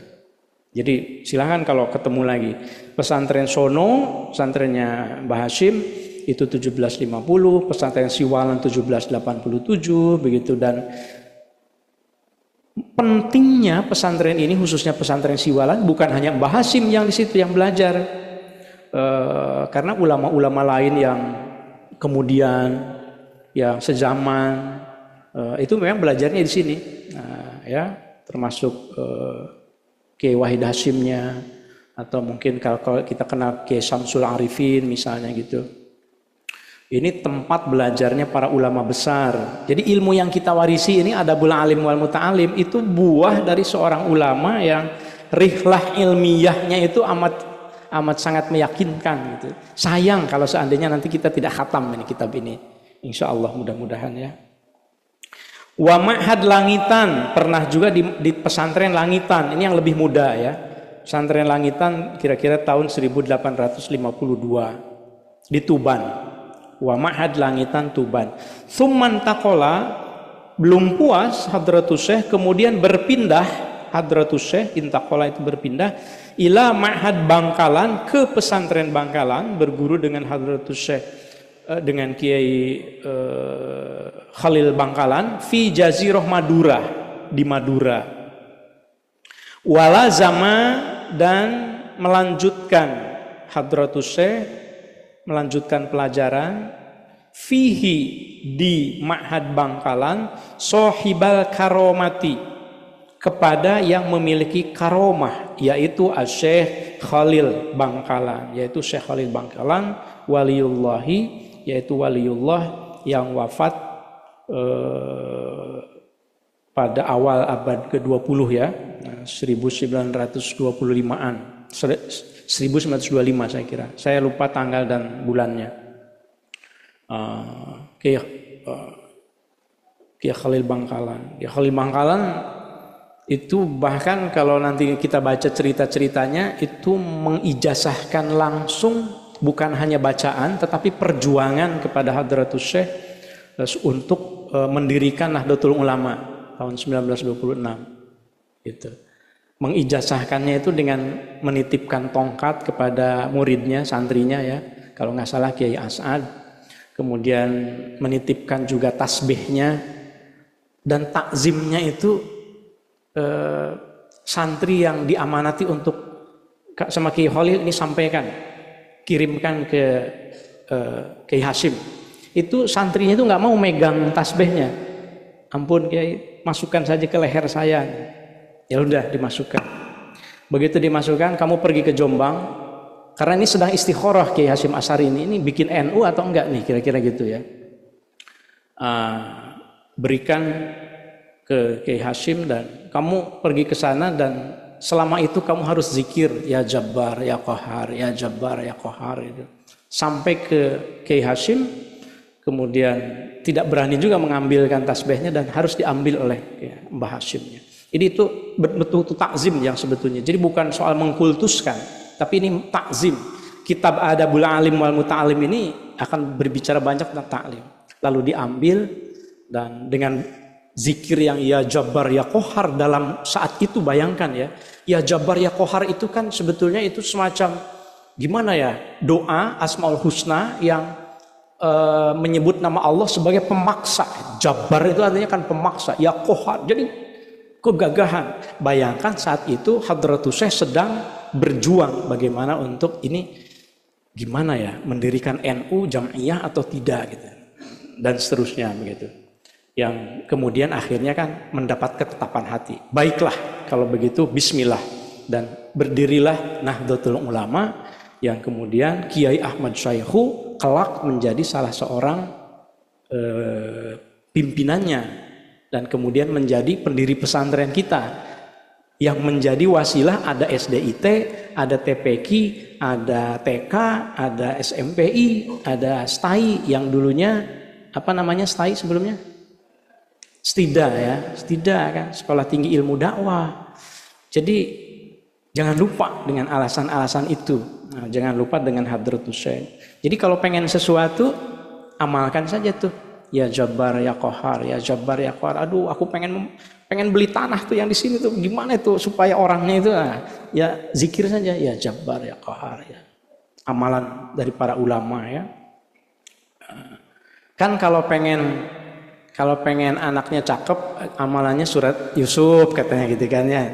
Jadi silahkan kalau ketemu lagi. Pesantren Sono, pesantrennya Mbah Hasyim itu 1750, pesantren Siwalan 1787, begitu. Dan pentingnya pesantren ini, khususnya pesantren Siwalan, bukan hanya Mbah Hasyim yang di situ yang belajar, karena ulama-ulama lain yang kemudian yang sezaman itu memang belajarnya di sini, ya, termasuk Kiai Wahid Hasyimnya, atau mungkin kalau kita kenal Kiai Samsul Arifin misalnya gitu. Ini tempat belajarnya para ulama besar. Jadi ilmu yang kita warisi ini, adabul alim wal muta'alim, itu buah dari seorang ulama yang rihlah ilmiahnya itu amat sangat meyakinkan gitu. Sayang kalau seandainya nanti kita tidak khatam ini kitab ini. Insya Allah mudah-mudahan ya. Wa Ma'had Langitan, pernah juga di pesantren Langitan. Ini yang lebih muda ya. Pesantren Langitan kira-kira tahun 1852 di Tuban. Wa Ma'had Langitan Tuban. Tsumman taqala, belum puas Hadratus Syekh, kemudian berpindah Hadratus Syekh, intaqala itu berpindah, ila Ma'had Bangkalan, ke pesantren Bangkalan, berguru dengan Hadratus Syekh, dengan Kiai Khalil Bangkalan, fi Jazirah Madura, di Madura. Walazama, dan melanjutkan Hadratus Syekh, melanjutkan pelajaran, fihi, di Ma'had Bangkalan, sohibal karomati, kepada yang memiliki karomah, yaitu Syekh Khalil Bangkalan, yaitu Syekh Khalil Bangkalan waliullahi, yaitu waliullah yang wafat pada awal abad ke-20 ya, 1925-an, 1925 saya kira. Saya lupa tanggal dan bulannya. Kiai Khalil Bangkalan. Kiai Khalil Bangkalan itu bahkan kalau nanti kita baca cerita-ceritanya itu mengijazahkan langsung, bukan hanya bacaan tetapi perjuangan kepada Hadratus Syekh untuk mendirikan Nahdlatul Ulama tahun 1926 gitu. Mengijazahkannya itu dengan menitipkan tongkat kepada muridnya, santrinya ya, kalau nggak salah Kiai As'ad, kemudian menitipkan juga tasbihnya, dan takzimnya itu santri yang diamanati untuk sama Kiai Khalil ini sampaikan, kirimkan ke Kiai Hasyim. Itu santrinya itu nggak mau megang tasbihnya. Ampun Kiai, masukkan saja ke leher saya. Ya udah dimasukkan. Begitu dimasukkan, kamu pergi ke Jombang, karena ini sedang istikharah Kiai Hasyim Asy'ari ini bikin NU atau enggak nih, kira-kira gitu ya. Berikan ke Kiai Hasyim dan kamu pergi ke sana dan selama itu kamu harus zikir ya Jabbar ya Qahar, ya Jabbar ya Qahar itu. Sampai ke Kiai Hashim, kemudian tidak berani juga mengambilkan tasbihnya dan harus diambil oleh ya, Mbah Hashimnya. Jadi itu betul-betul takzim yang sebetulnya. Jadi bukan soal mengkultuskan, tapi ini takzim. Kitab Adabul Alim wal Muta'alim ini akan berbicara banyak tentang taklim. Lalu diambil dan dengan zikir yang ya Jabbar ya Qahar dalam saat itu, bayangkan ya Jabbar ya Qahar itu kan sebetulnya itu semacam gimana ya, doa Asmaul Husna yang menyebut nama Allah sebagai pemaksa. Jabbar itu artinya kan pemaksa, ya Qahar. Jadi kegagahan. Bayangkan saat itu Hadratus Syekh sedang berjuang bagaimana untuk ini gimana ya, mendirikan NU Jam'iyah atau tidak gitu. Dan seterusnya begitu. Yang kemudian akhirnya kan mendapat ketetapan hati. Baiklah kalau begitu bismillah, dan berdirilah Nahdlatul Ulama yang kemudian Kiai Ahmad Syaihu kelak menjadi salah seorang pimpinannya. Dan kemudian menjadi pendiri pesantren kita. Yang menjadi wasilah ada SDIT, ada TPQ, ada TK, ada SMPI, ada STAI yang dulunya apa namanya STAI sebelumnya? STIDA ya, STIDA kan, Sekolah Tinggi Ilmu Dakwah. Jadi jangan lupa dengan alasan-alasan itu. Nah, jangan lupa dengan Hadratus Syekh. Jadi kalau pengen sesuatu, amalkan saja tuh. Ya Jabbar ya Qahar, ya Jabbar ya Qahar. Aduh, aku pengen beli tanah tuh yang di sini tuh. Gimana itu supaya orangnya itu ya zikir saja ya Jabbar ya Qahar ya. Amalan dari para ulama ya. Kan kalau pengen anaknya cakep, amalannya surat Yusuf katanya gitu kan ya.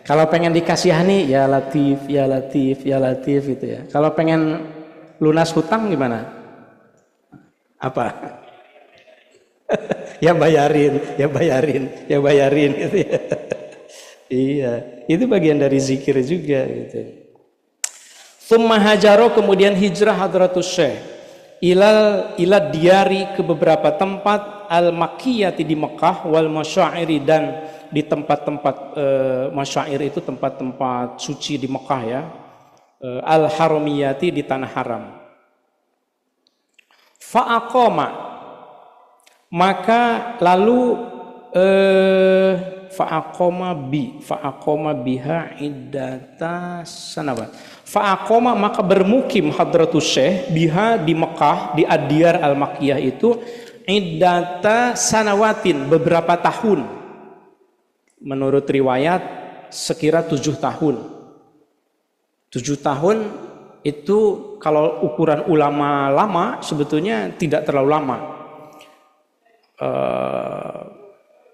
Kalau pengen dikasihani ya Latif, ya Latif, ya Latif gitu ya. Kalau pengen lunas hutang gimana? Apa? ya bayarin gitu ya. Iya, itu bagian dari zikir juga gitu. Tsumma hajaro, kemudian hijrah Hadratus Syekh ilal diari, ke beberapa tempat al-makkiyati di Mekah, wal masyairi, dan di tempat-tempat masyair itu tempat-tempat suci di Mekah ya, al-haramiyati di tanah haram. Fa'aqama, maka lalu fa'aqama biha iddata sanawat. Fa'aqama, maka bermukim Hadratus Syekh biha di Mekah, di Ad-Diyar Al-Makkiyah itu iddata sanawatin, beberapa tahun. Menurut riwayat sekira 7 tahun. 7 tahun itu kalau ukuran ulama lama sebetulnya tidak terlalu lama.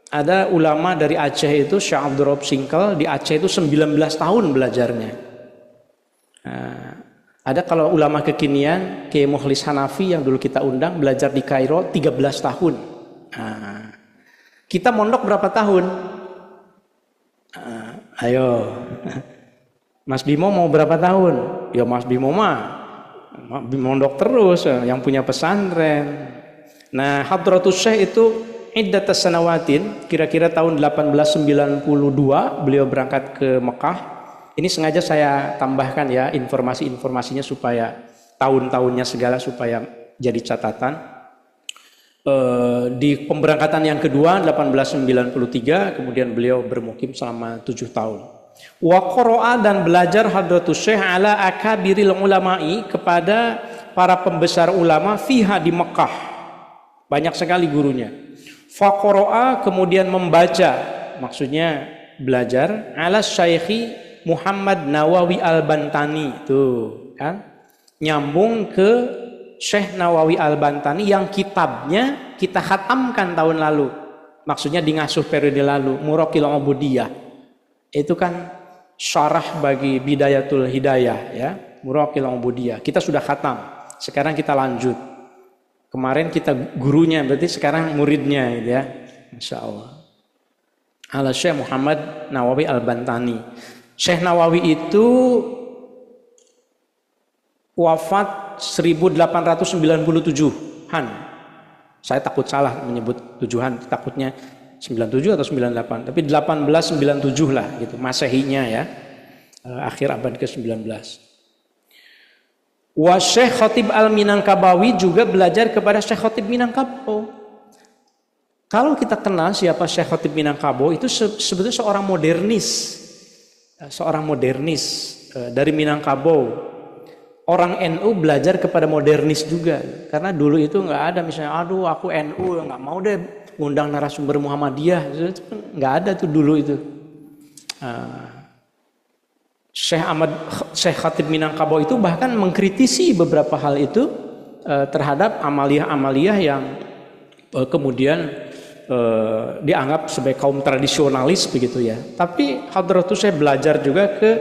Ada ulama dari Aceh itu Syekh Abdul Raub Singkel di Aceh itu 19 tahun belajarnya. Ada kalau ulama kekinian Kiai Mukhlis Hanafi yang dulu kita undang belajar di Kairo 13 tahun. Kita mondok berapa tahun? Ayo, Mas Bimo mau berapa tahun? Ya Mas Bimo mah mondok terus, yang punya pesantren. Nah, Hadratus Syekh itu iddatas sanawatin, kira-kira tahun 1892 beliau berangkat ke Mekah. Ini sengaja saya tambahkan ya informasi-informasinya supaya tahun-tahunnya segala supaya jadi catatan. Di pemberangkatan yang kedua 1893 kemudian beliau bermukim selama 7 tahun. Wa qara'a, dan belajar Hadratus Syekh ala akabiril ulama'i, kepada para pembesar ulama fiha di Mekah. Banyak sekali gurunya. Faqara'a, kemudian membaca, maksudnya belajar ala Syaikhi Muhammad Nawawi Al-Bantani, tuh kan nyambung ke Syekh Nawawi Al-Bantani yang kitabnya kita khatamkan tahun lalu, maksudnya di ngasuh periode lalu, Muraqil Ubudiyah. Itu kan syarah bagi Bidayatul Hidayah ya, Muraqil Ubudiyah. Kita sudah khatam, sekarang kita lanjut. Kemarin kita gurunya, berarti sekarang muridnya gitu ya. Insya Allah. Ala Syekh Muhammad Nawawi Al-Bantani. Syekh Nawawi itu wafat 1897-an. Saya takut salah menyebut tujuhan, takutnya 97 atau 98, tapi 1897 lah gitu Masehinya ya. akhir abad ke-19. Wa Syekh Khatib Al-Minangkabawi juga belajar kepada Syekh Khatib Minangkabau. Kalau kita kenal siapa Syekh Khatib Minangkabau, itu sebetulnya seorang modernis dari Minangkabau. Orang NU belajar kepada modernis juga, karena dulu itu nggak ada misalnya, aduh aku NU nggak mau deh ngundang narasumber Muhammadiyah, nggak ada tuh dulu itu. Syekh Khatib Minangkabau itu bahkan mengkritisi beberapa hal itu terhadap amaliyah-amaliyah yang kemudian dianggap sebagai kaum tradisionalis begitu ya. Tapi Hadratus Syekh belajar juga ke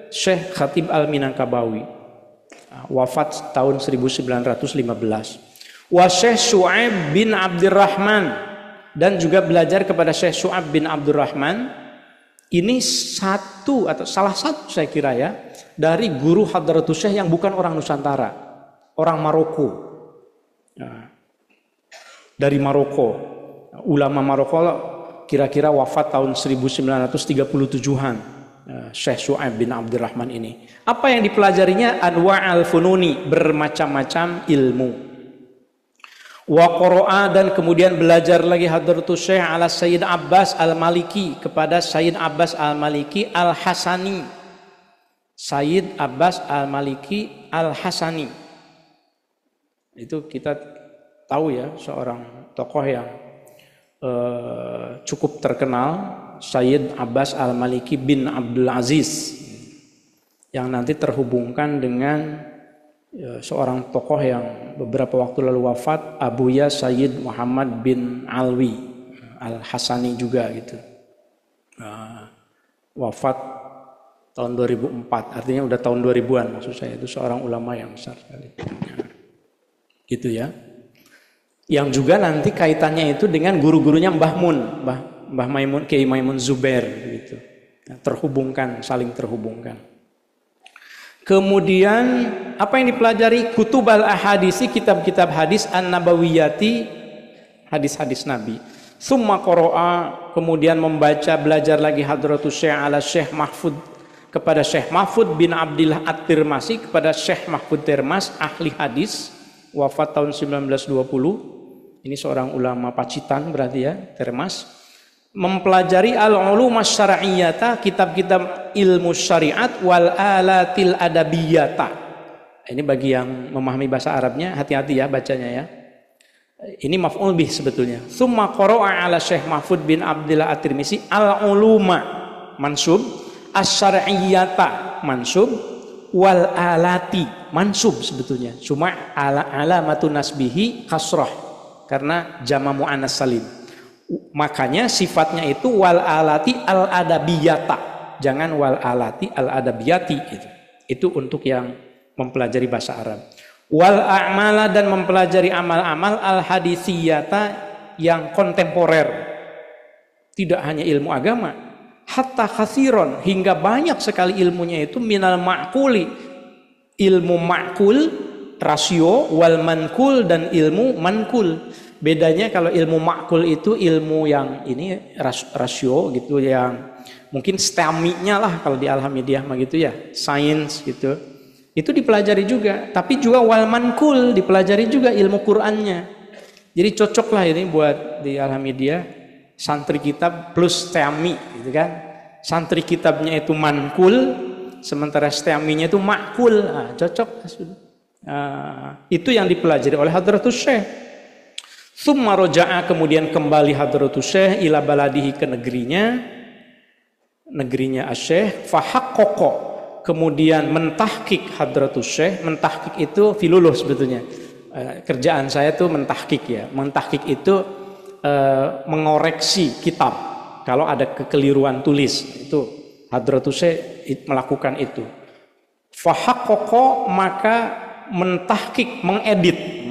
Syekh Khatib Al-Minangkabawi, wafat tahun 1915. Wa Syekh Syu'aib bin Abdurrahman, dan juga belajar kepada Syekh Syu'aib bin Abdurrahman. Ini satu atau salah satu saya kira ya dari guru Hadratus Syekh yang bukan orang Nusantara, orang Maroko. Dari Maroko, ulama Maroko kira-kira wafat tahun 1937-an. Syekh Syu'aib bin Abdurrahman ini. Apa yang dipelajarinya? Anwa' al-fununi, bermacam-macam ilmu. Wa qara'a, dan kemudian belajar lagi Hadratus Syekh ala Sayyid Abbas Al-Maliki, kepada Sayyid Abbas Al-Maliki Al-Hasani. Sayyid Abbas Al-Maliki Al-Hasani. Itu kita tahu ya, seorang tokoh yang cukup terkenal, Sayyid Abbas Al-Maliki bin Abdul Aziz, yang nanti terhubungkan dengan seorang tokoh yang beberapa waktu lalu wafat, Abuya Sayyid Muhammad bin Alwi Al-Hasani juga gitu. Wafat tahun 2004, artinya udah tahun 2000-an maksud saya. Itu seorang ulama yang besar sekali. Gitu ya. Yang juga nanti kaitannya itu dengan guru-gurunya Mbah Maimun, Kiai Maimun Zubair gitu. Terhubungkan, saling terhubungkan. Kemudian apa yang dipelajari? Kutub al-ahadisi, kitab-kitab hadis an-nabawiyati, hadis-hadis Nabi. Summa qara'a, kemudian membaca, belajar lagi Hadratus Syekh ala Syekh Mahfud, kepada Syekh Mahfud bin Abdillah At-Tirmasi, kepada Syekh Mahfud Tirmas, ahli hadis, wafat tahun 1920. Ini seorang ulama Pacitan berarti ya, Tirmas. Mempelajari al-ulum asy-syar'iyyata, kitab-kitab ilmu syariat, wal alatil adabiyata. Ini bagi yang memahami bahasa Arabnya, hati-hati ya bacanya ya. Ini maf'ul bih sebetulnya. Tsumma qara'a ala Syekh Mahfud bin Abdillah At-Tirmisi al-uluma mansub, asy-syar'iyyata mansub, wal alati mansub sebetulnya. Cuma alamatun nasbihi kasrah karena jama' muannas salim. Makanya sifatnya itu wal alati al adabiyata, jangan wal alati al adabiyati gitu. Itu untuk yang mempelajari bahasa Arab. Wal a'mala, dan mempelajari amal-amal al hadisiyata, yang kontemporer. Tidak hanya ilmu agama, hatta khasiron, hingga banyak sekali ilmunya itu minal ma'kuli, ilmu ma'kul rasio, wal mankul, dan ilmu mankul. Bedanya kalau ilmu ma'kul itu ilmu yang ini rasio gitu, yang mungkin STEMI-nya lah kalau di Alhamdulillah mah gitu ya, sains gitu. Itu dipelajari juga, tapi juga wal mankul dipelajari juga ilmu Qur'annya. Jadi cocok lah ini buat di Alhamdulillah, santri kitab plus STEMI gitu kan. Santri kitabnya itu mankul, sementara STEMI-nya itu ma'kul. Nah, cocok. Itu yang dipelajari oleh Hadratus Syekh. Tsumma roja'a, kemudian kembali Hadratus Syekh ila baladihi, ke negerinya Asy-Syekh, fahaqqaqa, kemudian mentahqiq Hadratus Syekh. Mentahqiq itu filuluh sebetulnya. Kerjaan saya tuh mentahqiq ya. Mentahqiq itu mengoreksi kitab kalau ada kekeliruan tulis. Itu Hadratus Syekh melakukan itu. Fahaqqaqa, maka mentahqiq, mengedit.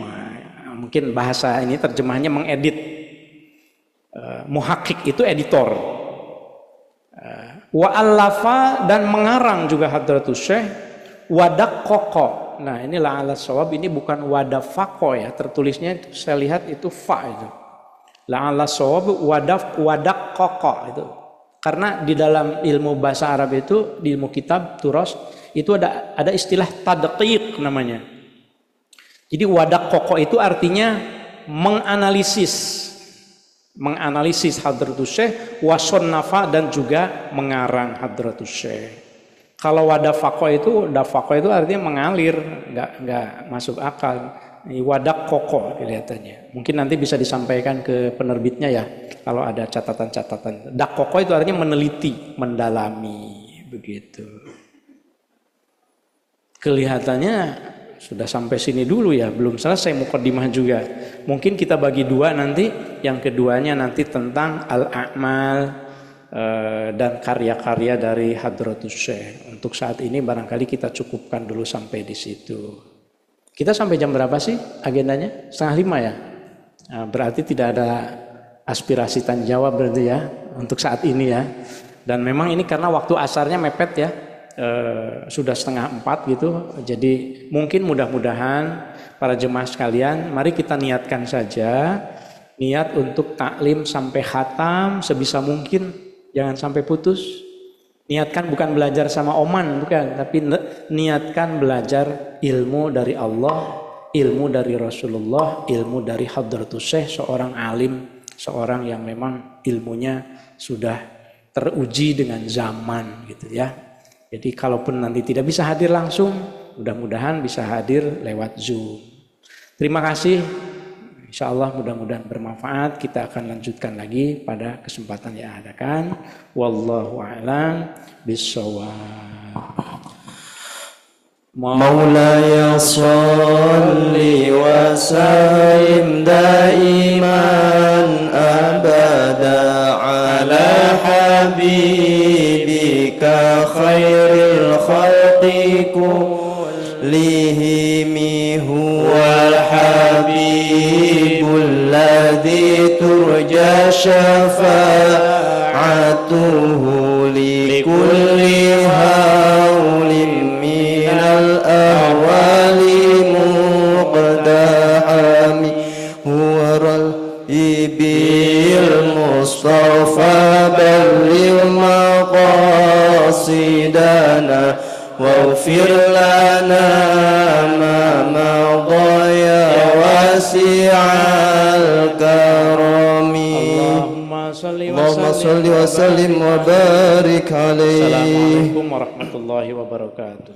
Mungkin bahasa ini terjemahannya mengedit. Muhaqqiq itu editor. Wa allafa, dan mengarang juga Hadratus Syekh. Wadaqqaqa. Nah, ini la'ala shawab, ini bukan wadafaqo ya, tertulisnya itu saya lihat itu fa itu. La'ala shawab wadaqqaqa itu. Karena di dalam ilmu bahasa Arab itu, di ilmu kitab turos itu ada istilah tadqiq namanya. Jadi wadak koko itu artinya menganalisis Hadratus Syekh, wasonnafa dan juga mengarang Hadratus Syekh. Kalau wadafako itu artinya mengalir, nggak masuk akal. Ini wadak koko kelihatannya. Mungkin nanti bisa disampaikan ke penerbitnya ya, kalau ada catatan-catatan. Dak koko itu artinya meneliti, mendalami, begitu. Kelihatannya sudah sampai sini dulu ya, belum selesai mukadimah juga. Mungkin kita bagi dua nanti, yang keduanya nanti tentang al-a'mal dan karya-karya dari Hadratus Syekh. Untuk saat ini barangkali kita cukupkan dulu sampai di situ. Kita sampai jam berapa sih agendanya? 4:30 ya? Nah, berarti tidak ada aspirasi tanya jawab berarti ya untuk saat ini ya. Dan memang ini karena waktu asarnya mepet ya. Sudah 3:30 gitu, jadi mungkin mudah-mudahan para jemaah sekalian, mari kita niatkan saja niat untuk taklim sampai khatam sebisa mungkin, jangan sampai putus. Niatkan bukan belajar sama oman, bukan, tapi niatkan belajar ilmu dari Allah, ilmu dari Rasulullah, ilmu dari Hadratus Syekh, seorang alim, seorang yang memang ilmunya sudah teruji dengan zaman gitu ya. Jadi kalaupun nanti tidak bisa hadir langsung, mudah-mudahan bisa hadir lewat Zoom. Terima kasih. Insya Allah mudah-mudahan bermanfaat. Kita akan lanjutkan lagi pada kesempatan yang ada kan. Wallahu a'lam bishawab. Maulaya salli wa sallim daiman abada ala habibika khairil khalqi kullihim huwal habibul ladzi turja syafa'atuhu li kulli hawlin minal ahwali muqdahami huwaral ibil mustafa balil maqasidana waghfir lana ma madaya wasi'al karami. Allahumma salli wa sallim wa barik alaihi. Assalamualaikum warahmatullahi wabarakatuh.